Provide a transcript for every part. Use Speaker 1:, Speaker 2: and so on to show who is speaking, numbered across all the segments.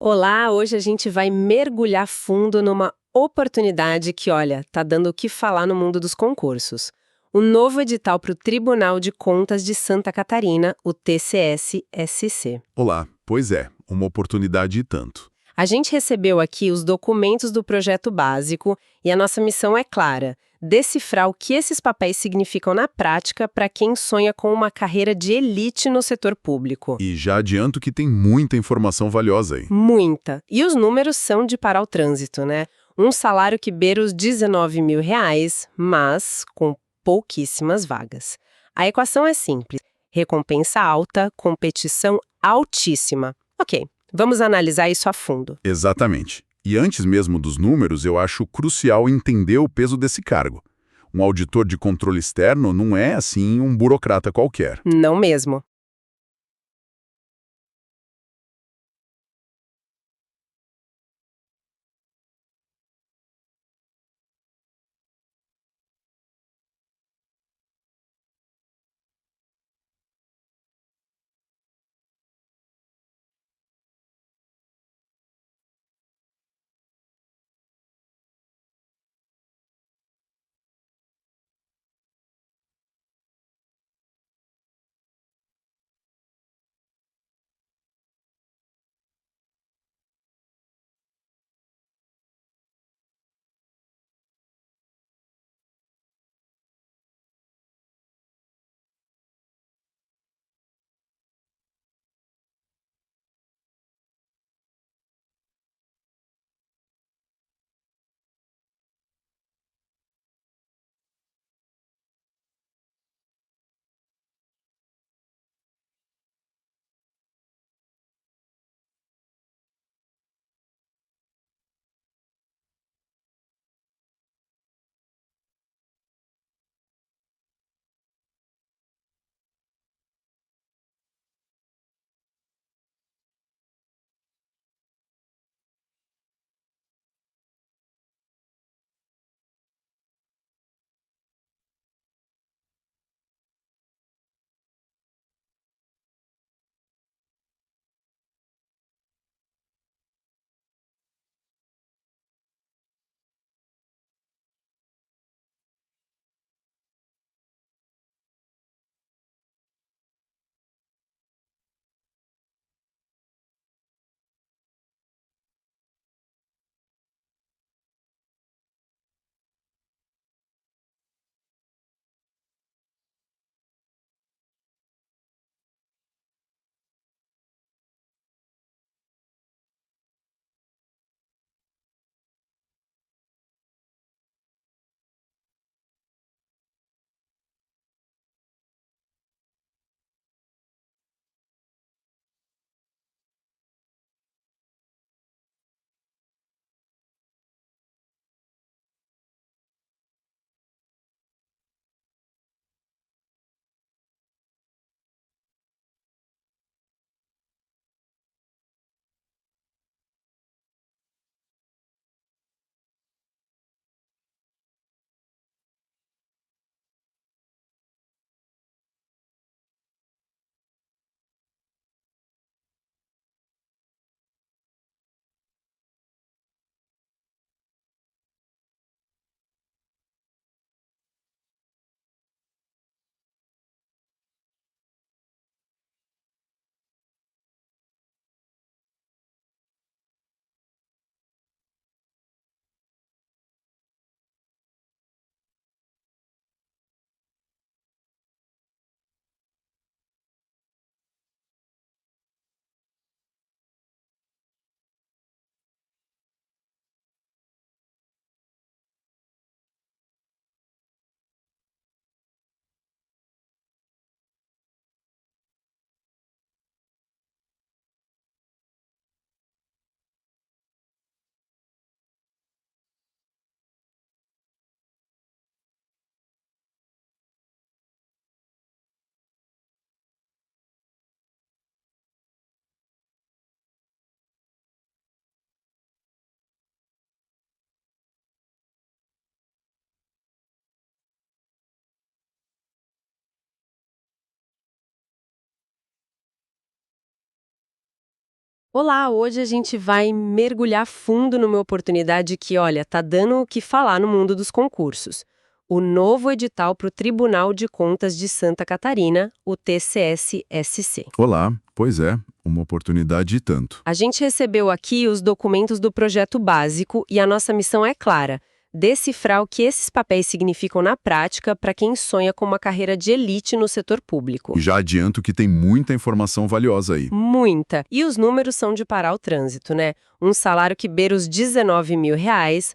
Speaker 1: Olá, hoje a gente vai mergulhar fundo numa oportunidade que, olha, tá dando o que falar no mundo dos concursos. O novo edital para o Tribunal de Contas de Santa Catarina, o TCS-SC.
Speaker 2: Olá, pois é, uma oportunidade e tanto.
Speaker 1: A gente recebeu aqui os documentos do projeto básico e a nossa missão é clara: decifrar o que esses papéis significam na prática para quem sonha com uma carreira de elite no setor público.
Speaker 2: E já adianto que tem muita informação valiosa aí.
Speaker 1: Muita. E os números são de parar o trânsito, né? Um salário que beira os 19 mil reais, mas com pouquíssimas vagas. A equação é simples: recompensa alta, competição altíssima. Ok, vamos analisar isso a fundo.
Speaker 2: Exatamente. E antes mesmo dos números, eu acho crucial entender o peso desse cargo. Um auditor de controle externo não é, assim, um burocrata qualquer.
Speaker 1: Não mesmo. Olá, hoje a gente vai mergulhar fundo numa oportunidade que, olha, tá dando o que falar no mundo dos concursos. O novo edital para o Tribunal de Contas de Santa Catarina, o TCS-SC.
Speaker 2: Olá, pois é, uma oportunidade e tanto.
Speaker 1: A gente recebeu aqui os documentos do projeto básico e a nossa missão é clara: decifrar o que esses papéis significam na prática para quem sonha com uma carreira de elite no setor público.
Speaker 2: E já adianto que tem muita informação valiosa aí.
Speaker 1: Muita. E os números são de parar o trânsito, né? Um salário que beira os R$19 mil,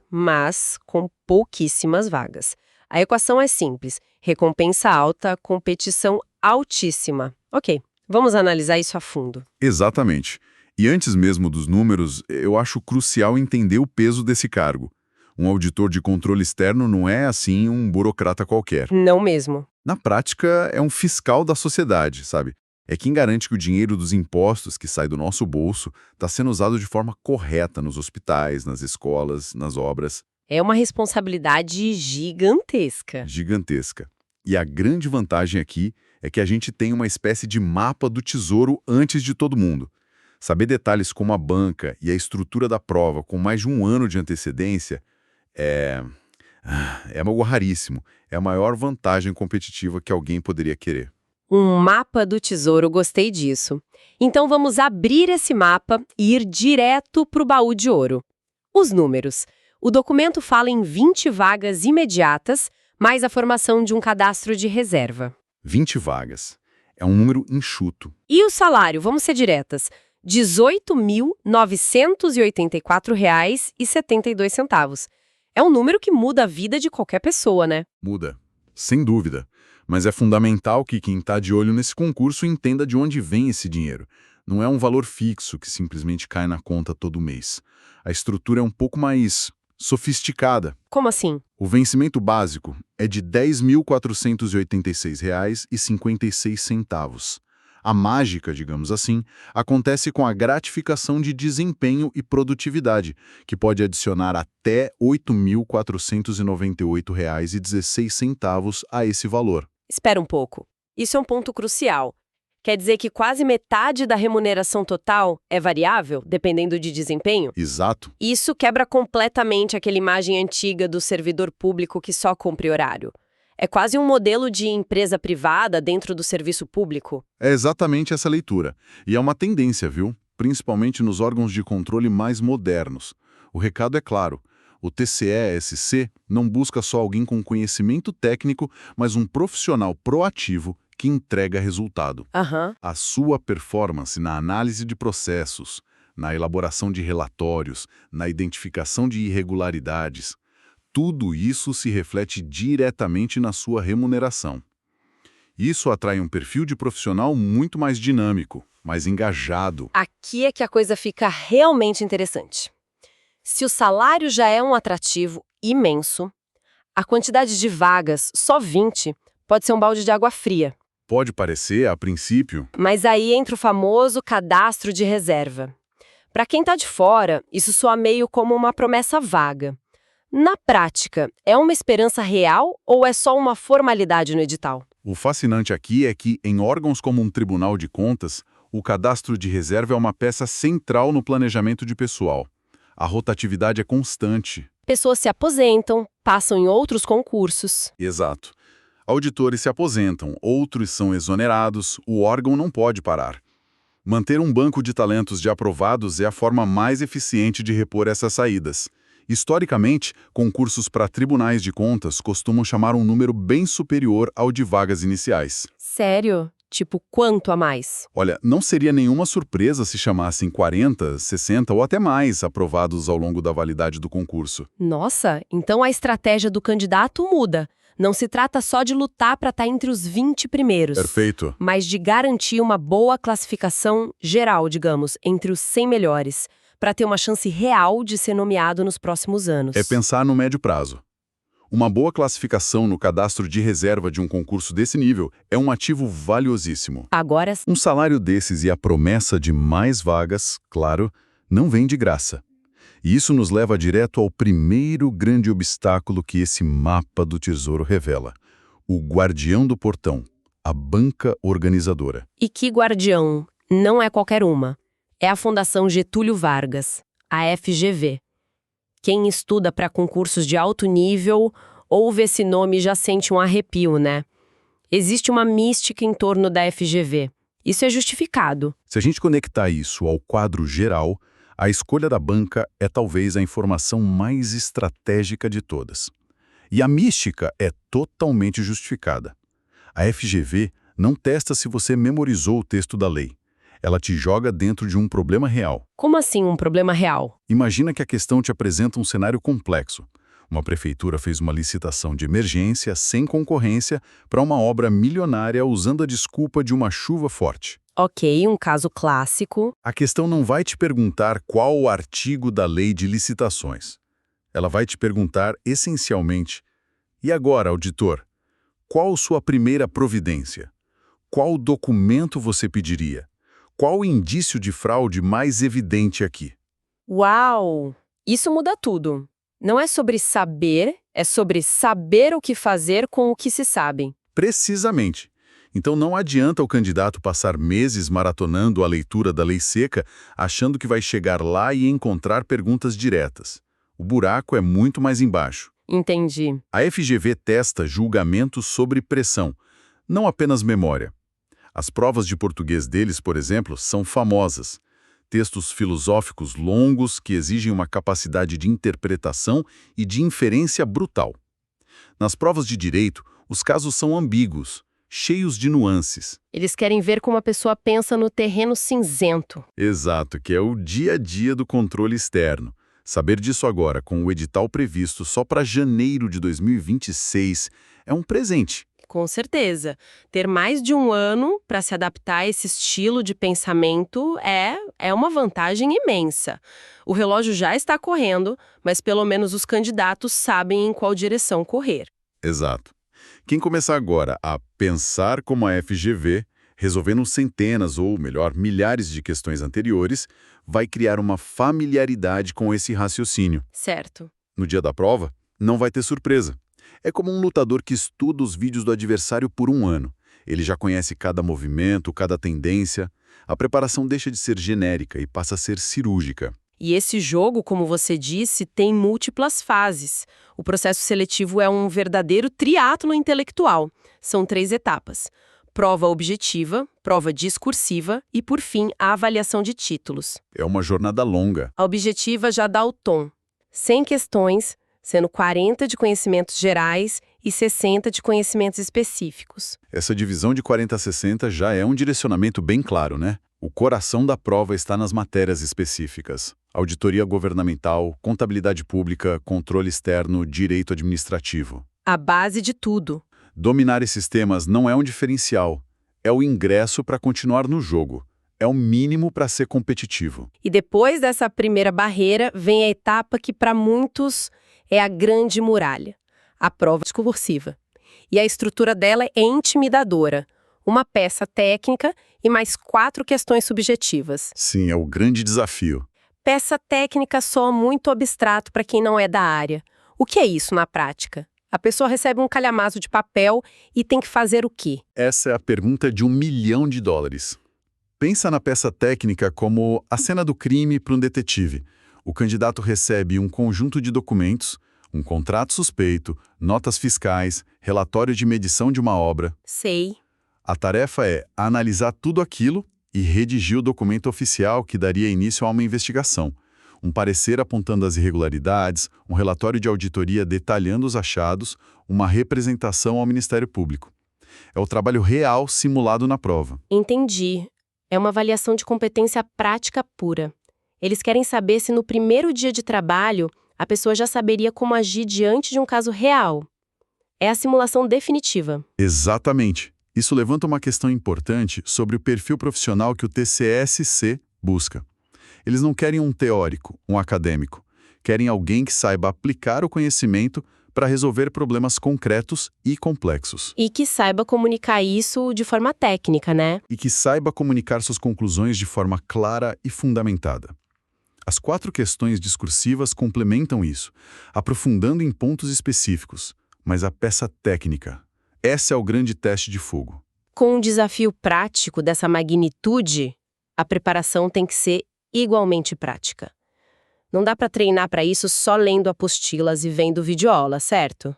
Speaker 1: mas com pouquíssimas vagas. A equação é simples: recompensa alta, competição altíssima. Ok, vamos analisar isso a fundo.
Speaker 2: Exatamente. E antes mesmo dos números, eu acho crucial entender o peso desse cargo. Um auditor de controle externo não é, assim, um burocrata qualquer.
Speaker 1: Não mesmo.
Speaker 2: Na prática, é um fiscal da sociedade, sabe? É quem garante que o dinheiro dos impostos que sai do nosso bolso está sendo usado de forma correta nos hospitais, nas escolas, nas obras.
Speaker 1: É uma responsabilidade gigantesca.
Speaker 2: Gigantesca. E a grande vantagem aqui é que a gente tem uma espécie de mapa do tesouro antes de todo mundo. Saber detalhes como a banca e a estrutura da prova com mais de um ano de antecedência é algo raríssimo. É a maior vantagem competitiva que alguém poderia querer.
Speaker 1: Um mapa do tesouro, gostei disso. Então vamos abrir esse mapa e ir direto para o baú de ouro. Os números. O documento fala em 20 vagas imediatas, mais a formação de um cadastro de reserva.
Speaker 2: 20 vagas. É um número enxuto.
Speaker 1: E o salário, vamos ser diretas, R$ 18.984,72. É um número que muda a vida de qualquer pessoa, né?
Speaker 2: Muda, sem dúvida. Mas é fundamental que quem está de olho nesse concurso entenda de onde vem esse dinheiro. Não é um valor fixo que simplesmente cai na conta todo mês. A estrutura é um pouco mais sofisticada.
Speaker 1: Como assim?
Speaker 2: O vencimento básico é de R$ 10.486,56. A mágica, digamos assim, acontece com a gratificação de desempenho e produtividade, que pode adicionar até R$ 8.498,16 a esse valor.
Speaker 1: Espera um pouco. Isso é um ponto crucial. Quer dizer que quase metade da remuneração total é variável, dependendo de desempenho?
Speaker 2: Exato.
Speaker 1: Isso quebra completamente aquela imagem antiga do servidor público que só cumpre horário. É quase um modelo de empresa privada dentro do serviço público.
Speaker 2: É exatamente essa leitura. E é uma tendência, viu? Principalmente nos órgãos de controle mais modernos. O recado é claro. O TCE-SC não busca só alguém com conhecimento técnico, mas um profissional proativo que entrega resultado. A sua performance na análise de processos, na elaboração de relatórios, na identificação de irregularidades, tudo isso se reflete diretamente na sua remuneração. Isso atrai um perfil de profissional muito mais dinâmico, mais engajado.
Speaker 1: Aqui é que a coisa fica realmente interessante. Se o salário já é um atrativo imenso, a quantidade de vagas, só 20, pode ser um balde de água fria.
Speaker 2: Pode parecer, a princípio.
Speaker 1: Mas aí entra o famoso cadastro de reserva. Para quem está de fora, isso soa meio como uma promessa vaga. Na prática, é uma esperança real ou é só uma formalidade no edital?
Speaker 2: O fascinante aqui é que, em órgãos como um tribunal de contas, o cadastro de reserva é uma peça central no planejamento de pessoal. A rotatividade é constante.
Speaker 1: Pessoas se aposentam, passam em outros concursos.
Speaker 2: Exato. Auditores se aposentam, outros são exonerados, o órgão não pode parar. Manter um banco de talentos de aprovados é a forma mais eficiente de repor essas saídas. Historicamente, concursos para tribunais de contas costumam chamar um número bem superior ao de vagas iniciais.
Speaker 1: Sério? Tipo, quanto a mais?
Speaker 2: Olha, não seria nenhuma surpresa se chamassem 40, 60 ou até mais aprovados ao longo da validade do concurso.
Speaker 1: Nossa, então a estratégia do candidato muda. Não se trata só de lutar para estar entre os 20 primeiros.
Speaker 2: Perfeito.
Speaker 1: Mas de garantir uma boa classificação geral, digamos, entre os 100 melhores, para ter uma chance real de ser nomeado nos próximos anos.
Speaker 2: É pensar no médio prazo. Uma boa classificação no cadastro de reserva de um concurso desse nível é um ativo valiosíssimo.
Speaker 1: Agora,
Speaker 2: Um salário desses e a promessa de mais vagas, claro, não vem de graça. E isso nos leva direto ao primeiro grande obstáculo que esse mapa do tesouro revela: o guardião do portão, a banca organizadora.
Speaker 1: e que guardião? Não é qualquer uma. É a Fundação Getúlio Vargas, a FGV. Quem estuda para concursos de alto nível ouve esse nome e já sente um arrepio, né? Existe uma mística em torno da FGV. Isso é justificado.
Speaker 2: Se a gente conectar isso ao quadro geral, a escolha da banca é talvez a informação mais estratégica de todas. E a mística é totalmente justificada. A FGV não testa se você memorizou o texto da lei. Ela te joga dentro de um problema real.
Speaker 1: Como assim um problema real?
Speaker 2: Imagina que a questão te apresenta um cenário complexo. Uma prefeitura fez uma licitação de emergência, sem concorrência, para uma obra milionária usando a desculpa de uma chuva forte.
Speaker 1: Ok, um caso clássico.
Speaker 2: A questão não vai te perguntar qual o artigo da lei de licitações. Ela vai te perguntar, essencialmente, e agora, auditor, qual sua primeira providência? Qual documento você pediria? Qual o indício de fraude mais evidente aqui?
Speaker 1: Uau! Isso muda tudo. Não é sobre saber, é sobre saber o que fazer com o que se sabe.
Speaker 2: Precisamente. Então não adianta o candidato passar meses maratonando a leitura da lei seca, achando que vai chegar lá e encontrar perguntas diretas. O buraco é muito mais embaixo.
Speaker 1: Entendi.
Speaker 2: A FGV testa julgamentos sobre pressão, não apenas memória. As provas de português deles, por exemplo, são famosas. Textos filosóficos longos que exigem uma capacidade de interpretação e de inferência brutal. Nas provas de direito, os casos são ambíguos, cheios de nuances.
Speaker 1: Eles querem ver como a pessoa pensa no terreno cinzento.
Speaker 2: Exato, que é o dia a dia do controle externo. Saber disso agora, com o edital previsto só para janeiro de 2026, é um presente.
Speaker 1: Com certeza. Ter mais de um ano para se adaptar a esse estilo de pensamento é uma vantagem imensa. O relógio já está correndo, mas pelo menos os candidatos sabem em qual direção correr.
Speaker 2: Exato. Quem começar agora a pensar como a FGV, resolvendo centenas ou, melhor, milhares de questões anteriores, vai criar uma familiaridade com esse raciocínio.
Speaker 1: Certo.
Speaker 2: No dia da prova, não vai ter surpresa. É como um lutador que estuda os vídeos do adversário por um ano. Ele já conhece cada movimento, cada tendência. A preparação deixa de ser genérica e passa a ser cirúrgica.
Speaker 1: E esse jogo, como você disse, tem múltiplas fases. O processo seletivo é um verdadeiro triatlo intelectual. São 3 etapas: prova objetiva, prova discursiva e, por fim, a avaliação de títulos.
Speaker 2: É uma jornada longa.
Speaker 1: A objetiva já dá o tom. 100 questões, sendo 40 de conhecimentos gerais e 60 de conhecimentos específicos.
Speaker 2: Essa divisão de 40 a 60 já é um direcionamento bem claro, né? O coração da prova está nas matérias específicas. Auditoria governamental, contabilidade pública, controle externo, direito administrativo.
Speaker 1: A base de tudo.
Speaker 2: Dominar esses temas não é um diferencial. É o ingresso para continuar no jogo. É o mínimo para ser competitivo.
Speaker 1: E depois dessa primeira barreira, vem a etapa que, para muitos, é a grande muralha, a prova discursiva. E a estrutura dela é intimidadora. Uma peça técnica e mais 4 questões subjetivas.
Speaker 2: Sim, é o grande desafio.
Speaker 1: Peça técnica soa muito abstrato para quem não é da área. O que é isso na prática? A pessoa recebe um calhamaço de papel e tem que fazer o quê?
Speaker 2: Essa é a pergunta de $1 milhão. Pensa na peça técnica como a cena do crime para um detetive. O candidato recebe um conjunto de documentos, um contrato suspeito, notas fiscais, relatório de medição de uma obra.
Speaker 1: Sei.
Speaker 2: A tarefa é analisar tudo aquilo e redigir o documento oficial que daria início a uma investigação. Um parecer apontando as irregularidades, um relatório de auditoria detalhando os achados, uma representação ao Ministério Público. É o trabalho real simulado na prova.
Speaker 1: Entendi. É uma avaliação de competência prática pura. Eles querem saber se no primeiro dia de trabalho a pessoa já saberia como agir diante de um caso real. É a simulação definitiva.
Speaker 2: Exatamente. Isso levanta uma questão importante sobre o perfil profissional que o TCSC busca. Eles não querem um teórico, um acadêmico. Querem alguém que saiba aplicar o conhecimento para resolver problemas concretos e complexos.
Speaker 1: E que saiba comunicar isso de forma técnica, né?
Speaker 2: E que saiba comunicar suas conclusões de forma clara e fundamentada. As 4 questões discursivas complementam isso, aprofundando em pontos específicos, mas a peça técnica, essa é o grande teste de fogo.
Speaker 1: Com um desafio prático dessa magnitude, a preparação tem que ser igualmente prática. Não dá para treinar para isso só lendo apostilas e vendo videoaula, certo?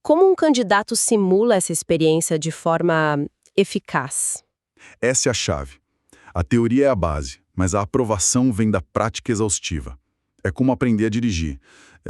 Speaker 1: Como um candidato simula essa experiência de forma eficaz?
Speaker 2: Essa é a chave. A teoria é a base, mas a aprovação vem da prática exaustiva. É como aprender a dirigir.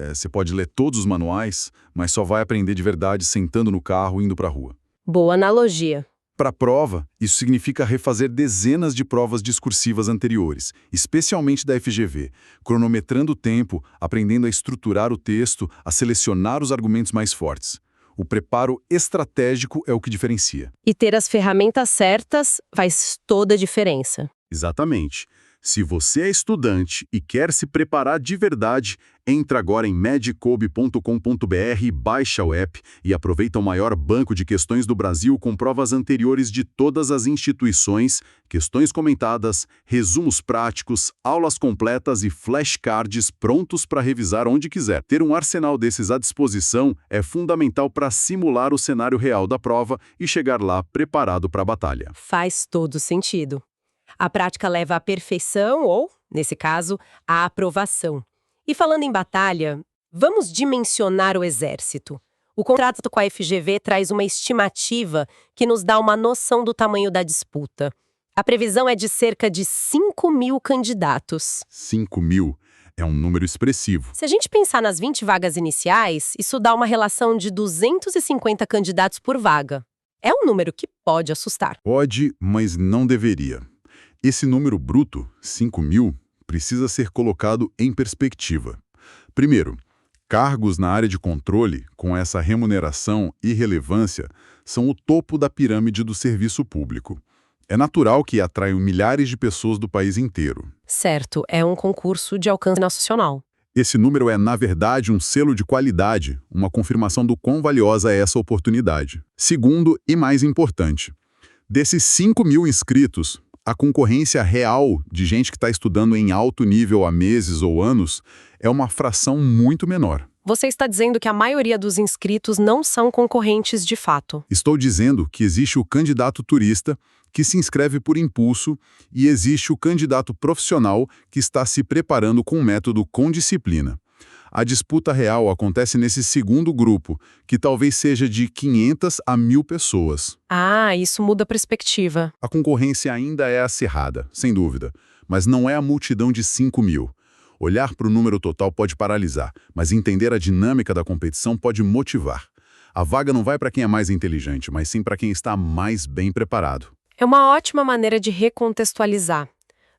Speaker 2: Você pode ler todos os manuais, mas só vai aprender de verdade sentando no carro e indo para a rua.
Speaker 1: Boa analogia.
Speaker 2: Para a prova, isso significa refazer dezenas de provas discursivas anteriores, especialmente da FGV, cronometrando o tempo, aprendendo a estruturar o texto, a selecionar os argumentos mais fortes. O preparo estratégico é o que diferencia.
Speaker 1: E ter as ferramentas certas faz toda a diferença.
Speaker 2: Exatamente. Se você é estudante e quer se preparar de verdade, entra agora em medcob.com.br, baixa o app e aproveita o maior banco de questões do Brasil com provas anteriores de todas as instituições, questões comentadas, resumos práticos, aulas completas e flashcards prontos para revisar onde quiser. Ter um arsenal desses à disposição é fundamental para simular o cenário real da prova e chegar lá preparado para a batalha.
Speaker 1: Faz todo sentido. A prática leva à perfeição ou, nesse caso, à aprovação. E falando em batalha, vamos dimensionar o exército. O contrato com a FGV traz uma estimativa que nos dá uma noção do tamanho da disputa. A previsão é de cerca de 5.000 candidatos.
Speaker 2: 5.000 é um número expressivo.
Speaker 1: Se a gente pensar nas 20 vagas iniciais, isso dá uma relação de 250 candidatos por vaga. É um número que pode assustar.
Speaker 2: Pode, mas não deveria. Esse número bruto, 5.000, precisa ser colocado em perspectiva. Primeiro, cargos na área de controle, com essa remuneração e relevância, são o topo da pirâmide do serviço público. É natural que atraiam milhares de pessoas do país inteiro.
Speaker 1: Certo, é um concurso de alcance nacional.
Speaker 2: Esse número é, na verdade, um selo de qualidade, uma confirmação do quão valiosa é essa oportunidade. Segundo, e mais importante, desses 5.000 inscritos, a concorrência real de gente que está estudando em alto nível há meses ou anos é uma fração muito menor.
Speaker 1: Você está dizendo que a maioria dos inscritos não são concorrentes de fato.
Speaker 2: Estou dizendo que existe o candidato turista, que se inscreve por impulso, e existe o candidato profissional que está se preparando com um método com disciplina. A disputa real acontece nesse segundo grupo, que talvez seja de 500 a 1.000 pessoas.
Speaker 1: Ah, isso muda a perspectiva.
Speaker 2: A concorrência ainda é acirrada, sem dúvida, mas não é a multidão de 5.000. Olhar para o número total pode paralisar, mas entender a dinâmica da competição pode motivar. A vaga não vai para quem é mais inteligente, mas sim para quem está mais bem preparado.
Speaker 1: É uma ótima maneira de recontextualizar.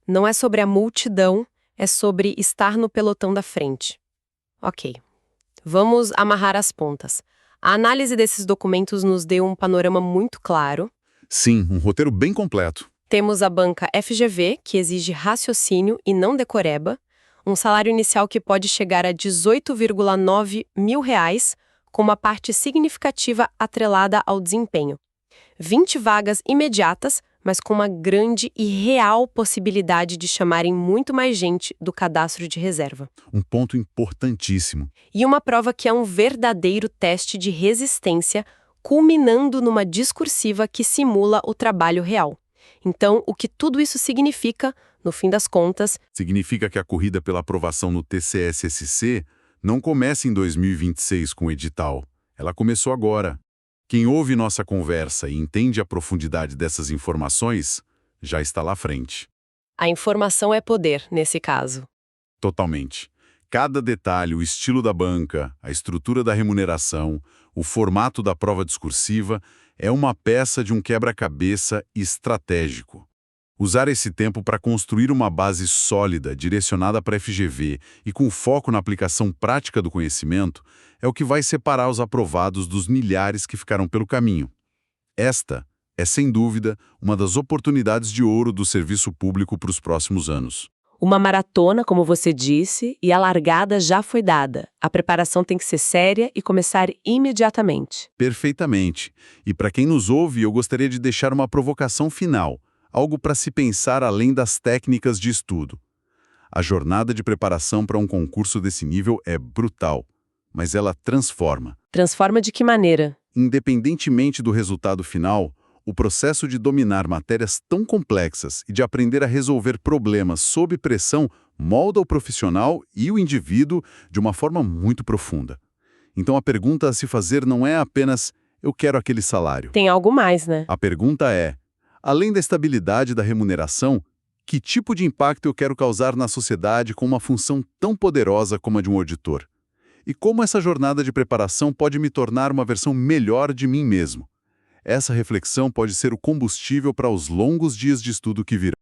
Speaker 1: Não é sobre a multidão, é sobre estar no pelotão da frente. Ok, vamos amarrar as pontas. A análise desses documentos nos deu um panorama muito claro.
Speaker 2: Sim, um roteiro bem completo.
Speaker 1: Temos a banca FGV, que exige raciocínio e não decoreba, um salário inicial que pode chegar a R$ 18,9 mil, com uma parte significativa atrelada ao desempenho. 20 vagas imediatas, mas com uma grande e real possibilidade de chamarem muito mais gente do cadastro de reserva.
Speaker 2: Um ponto importantíssimo.
Speaker 1: E uma prova que é um verdadeiro teste de resistência, culminando numa discursiva que simula o trabalho real. Então, o que tudo isso significa, no fim das contas...
Speaker 2: Significa que a corrida pela aprovação no TCS-SC não começa em 2026 com o edital. Ela começou agora. Quem ouve nossa conversa e entende a profundidade dessas informações, já está lá à frente.
Speaker 1: A informação é poder, nesse caso.
Speaker 2: Totalmente. Cada detalhe, o estilo da banca, a estrutura da remuneração, o formato da prova discursiva, é uma peça de um quebra-cabeça estratégico. Usar esse tempo para construir uma base sólida, direcionada para a FGV e com foco na aplicação prática do conhecimento, é o que vai separar os aprovados dos milhares que ficaram pelo caminho. Esta é, sem dúvida, uma das oportunidades de ouro do serviço público para os próximos anos.
Speaker 1: Uma maratona, como você disse, e a largada já foi dada. A preparação tem que ser séria e começar imediatamente.
Speaker 2: Perfeitamente. E para quem nos ouve, eu gostaria de deixar uma provocação final. Algo para se pensar além das técnicas de estudo. A jornada de preparação para um concurso desse nível é brutal, mas ela transforma.
Speaker 1: Transforma de que maneira?
Speaker 2: Independentemente do resultado final, O processo de dominar matérias tão complexas e de aprender a resolver problemas sob pressão molda o profissional e o indivíduo de uma forma muito profunda. Então a pergunta a se fazer não é apenas eu quero aquele salário.
Speaker 1: Tem algo mais, né?
Speaker 2: A pergunta é, além da estabilidade da remuneração, que tipo de impacto eu quero causar na sociedade com uma função tão poderosa como a de um auditor? E como essa jornada de preparação pode me tornar uma versão melhor de mim mesmo? Essa reflexão pode ser o combustível para os longos dias de estudo que virão.